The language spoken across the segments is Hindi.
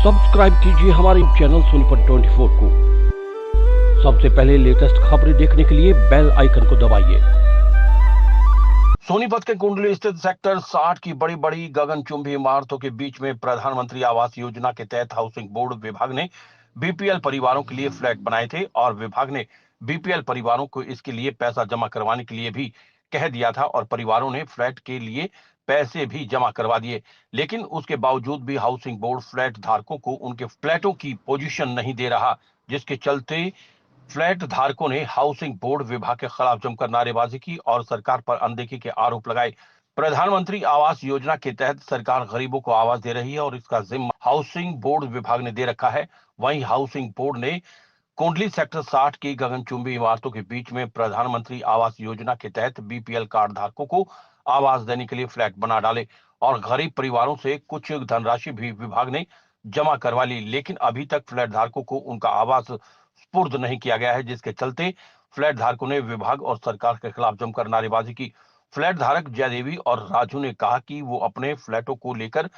सब्सक्राइब कीजिए हमारे चैनल सोनीपत 24 को। सबसे पहले लेटेस्ट खबरें देखने के लिए बेल आइकन को दबाइए। सोनीपत के कुंडली स्थित सेक्टर 60 की बड़ी बड़ी गगनचुंबी इमारतों के बीच में प्रधानमंत्री आवास योजना के तहत हाउसिंग बोर्ड विभाग ने बीपीएल परिवारों के लिए फ्लैट बनाए थे और विभाग ने बीपीएल परिवारों को इसके लिए पैसा जमा करवाने के लिए भी कह दिया था और परिवारों ने फ्लैट के लिए पैसे भी जमा करवा दिए, लेकिन उसके बावजूद भी हाउसिंग बोर्ड फ्लैट धारकों को उनके फ्लैटों की पोजीशन नहीं दे रहा, जिसके चलते फ्लैट धारकों ने हाउसिंग बोर्ड विभाग के खिलाफ जमकर नारेबाजी की और सरकार पर अनदेखी के आरोप लगाए। प्रधानमंत्री आवास योजना के तहत सरकार गरीबों को आवास दे रही है और इसका जिम्मा हाउसिंग बोर्ड विभाग ने दे रखा है। वहीं हाउसिंग बोर्ड ने कुंडली सेक्टर 60 की गगनचुंबी इमारतों के बीच में प्रधानमंत्री आवास योजना के तहत बीपीएल कार्ड धारकों को आवास देने के लिए फ्लैट बना डाले और गरीब परिवारों से कुछ धनराशि भी विभाग ने जमा करवा ली, लेकिन अभी तक फ्लैट धारकों को उनका आवास सुपुर्द नहीं किया गया है, जिसके चलते फ्लैट धारकों ने विभाग और सरकार के खिलाफ जमकर नारेबाजी की। फ्लैट धारक जयदेवी और राजू ने कहा कि वो अपने फ्लैटों को लेकर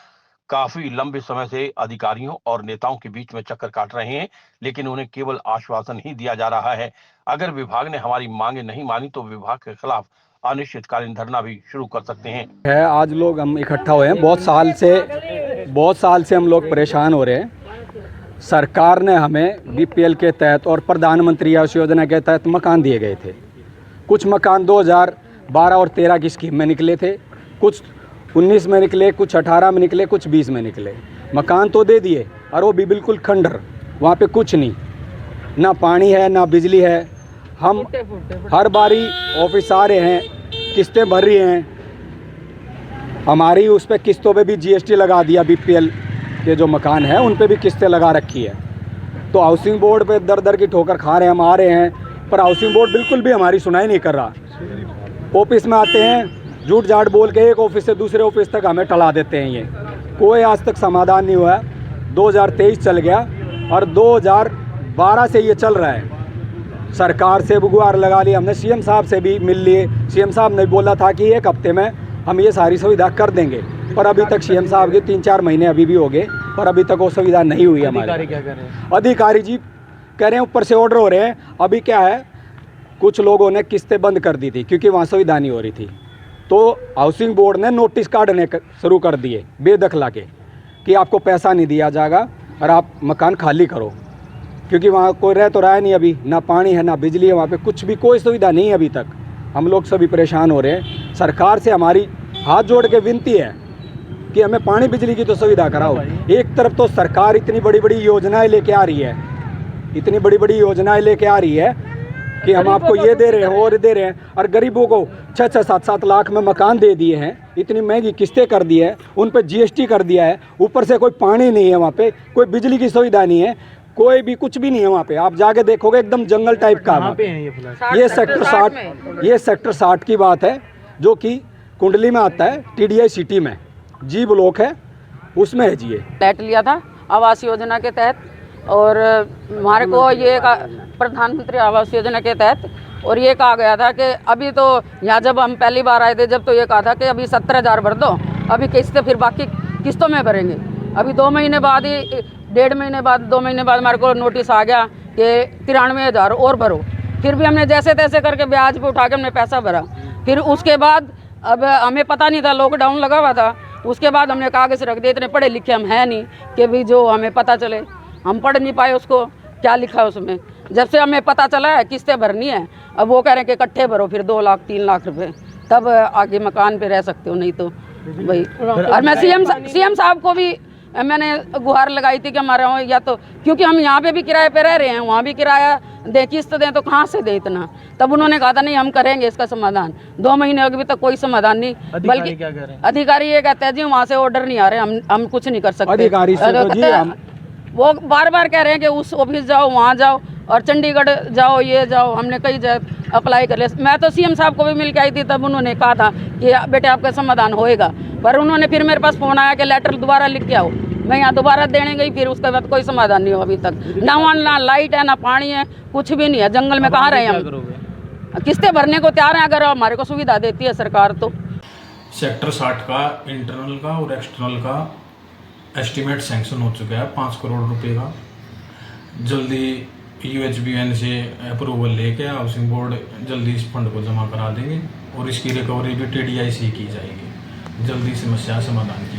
काफी लंबे समय से अधिकारियों और नेताओं के बीच में चक्कर काट रहे हैं, लेकिन उन्हें केवल आश्वासन ही दिया जा रहा है। अगर विभाग ने हमारी मांगे नहीं मानी तो विभाग के खिलाफ अनिश्चितकालीन धरना भी शुरू कर सकते हैं। आज लोग हम इकट्ठा हुए हैं, बहुत साल से हम लोग परेशान हो रहे हैं। सरकार ने हमें बीपीएल के तहत और प्रधानमंत्री आवास योजना के तहत मकान दिए गए थे। कुछ मकान 2012 और 13 की स्कीम में निकले थे, कुछ 19 में निकले, कुछ 18 में निकले, कुछ 20 में निकले। मकान तो दे दिए और वो भी बिल्कुल खंडर, वहाँ पे कुछ नहीं, ना पानी है ना बिजली है। हम हर बारी ऑफिस आ रहे हैं, किस्तें भर रही हैं, हमारी उस पर किस्तों पे भी जीएसटी लगा दिया। बीपीएल के जो मकान हैं उन पे भी किस्तें लगा रखी है। तो हाउसिंग बोर्ड पे दर दर की ठोकर खा रहे हैं, हम आ रहे हैं, पर हाउसिंग बोर्ड बिल्कुल भी हमारी सुनाई नहीं कर रहा। ऑफिस में आते हैं, झूठ झाट बोल के एक ऑफिस से दूसरे ऑफिस तक हमें टला देते हैं। ये कोई आज तक समाधान नहीं हुआ। 2023 चल गया और 2012 से ये चल रहा है। सरकार से गुहार लगा ली हमने, सीएम साहब से भी मिल लिए। सीएम साहब ने बोला था कि 1 हफ्ते में हम ये सारी सुविधा कर देंगे, पर अभी तक सीएम साहब के 3-4 महीने अभी भी हो गए, पर अभी तक वो सुविधा नहीं हुई हमारे। अधिकारी क्या कर रहे हैं? अधिकारी जी कह रहे हैं ऊपर से ऑर्डर हो रहे हैं। अभी क्या है, कुछ लोगों ने किस्तें बंद कर दी थी क्योंकि वहाँ सुविधा नहीं हो रही थी, तो हाउसिंग बोर्ड ने नोटिस काटने शुरू कर दिए बेदखला के कि आपको पैसा नहीं दिया जाएगा और आप मकान खाली करो, क्योंकि वहाँ कोई रह तो रहा है नहीं। अभी ना पानी है ना बिजली है, वहाँ पे कुछ भी कोई सुविधा नहीं है अभी तक। हम लोग सभी परेशान हो रहे हैं। सरकार से हमारी हाथ जोड़ के विनती है कि हमें पानी बिजली की तो सुविधा कराओ। एक तरफ तो सरकार इतनी बड़ी बड़ी योजनाएं लेके आ रही है, इतनी बड़ी बड़ी योजनाएं लेके आ रही है कि हम आपको ये दे रहे हैं और दे रहे हैं, और गरीबों को 6-6, 7-7 लाख में मकान दे दिए हैं, इतनी महंगी किस्तें कर दी है, उन पर जीएसटी कर दिया है, ऊपर से कोई पानी नहीं है, वहाँ पे कोई बिजली की सुविधा नहीं है, कोई भी कुछ भी नहीं है। वहाँ पे आप जाके देखोगे एकदम जंगल टाइप का। ये सेक्टर 60 की बात है, जो कि कुंडली में आता है, टीडीआई सिटी में जी ब्लॉक है, उसमें है जी। ये फ्लैट लिया था आवास योजना के तहत और हमारे को ये प्रधानमंत्री आवास योजना के तहत, और ये कहा गया था कि अभी तो यहाँ जब हम पहली बार आए थे जब तो ये कहा था कि अभी 17,000 भर दो, अभी किस्तें फिर बाकी किस्तों में भरेंगे। अभी 2 महीने बाद ही 1.5 महीने बाद 2 महीने बाद हमारे को नोटिस आ गया कि 93,000 और भरो। फिर भी हमने जैसे तैसे करके ब्याज पे उठा के हमने पैसा भरा। फिर उसके बाद अब हमें पता नहीं था, लॉकडाउन लगा हुआ था, उसके बाद हमने कागज रख दिए। इतने पढ़े लिखे हम हैं नहीं कि भी जो हमें पता चले, हम पढ़ नहीं पाए उसको क्या लिखा है उसमें। जब से हमें पता चला है किस्तें भरनी है, अब वो कह रहे हैं कि इकट्ठे भरो फिर 2 लाख 3 लाख रुपए, तब आगे मकान पे रह सकते हो, नहीं तो भाई। और मैं सीएम साहब को भी मैंने गुहार लगाई थी कि हमारे वहाँ, या तो क्योंकि हम यहाँ पे भी किराए पे रह रहे हैं, वहाँ भी किराया दें, किस्त दें, तो कहाँ से दें इतना। तब उन्होंने कहा था नहीं हम करेंगे इसका समाधान। 2 महीने अभी तक कोई समाधान नहीं। बल्कि क्या कर रहे हैं? अधिकारी ये कहते हैं जी वहाँ से ऑर्डर नहीं आ रहे, हम कुछ नहीं कर सकते। अधिकारी से तो जी वो बार बार कह रहे हैं कि उस ऑफिस जाओ, वहाँ जाओ और चंडीगढ़ जाओ, ये जाओ। हमने कई जगह अप्लाई कर लिया। मैं तो सीएम साहब को भी मिल के आई थी, तब उन्होंने कहा था कि बेटे आपका समाधान होएगा, पर उन्होंने फिर मेरे पास फोन आया कि लेटर दोबारा लिख के आओ। मैं यहाँ दोबारा देने गई, फिर उसके बाद कोई समाधान नहीं हुआ अभी तक। ना वहाँ ना लाइट है ना पानी है, कुछ भी नहीं है। जंगल में कहाँ रहे हम? किस्तें भरने को तैयार हैं अगर हमारे को सुविधा देती है सरकार तो। सेक्टर 60 का इंटरनल का और एक्सटर्नल का एस्टीमेट सैंक्शन हो चुका है 5 करोड़ रुपए का। जल्दी UHBN से अप्रूवल लेके हाउसिंग बोर्ड जल्दी इस फंड को जमा करा देंगे और इसकी रिकवरी भी TDI से की जाएगी। जल्दी समस्या समाधान की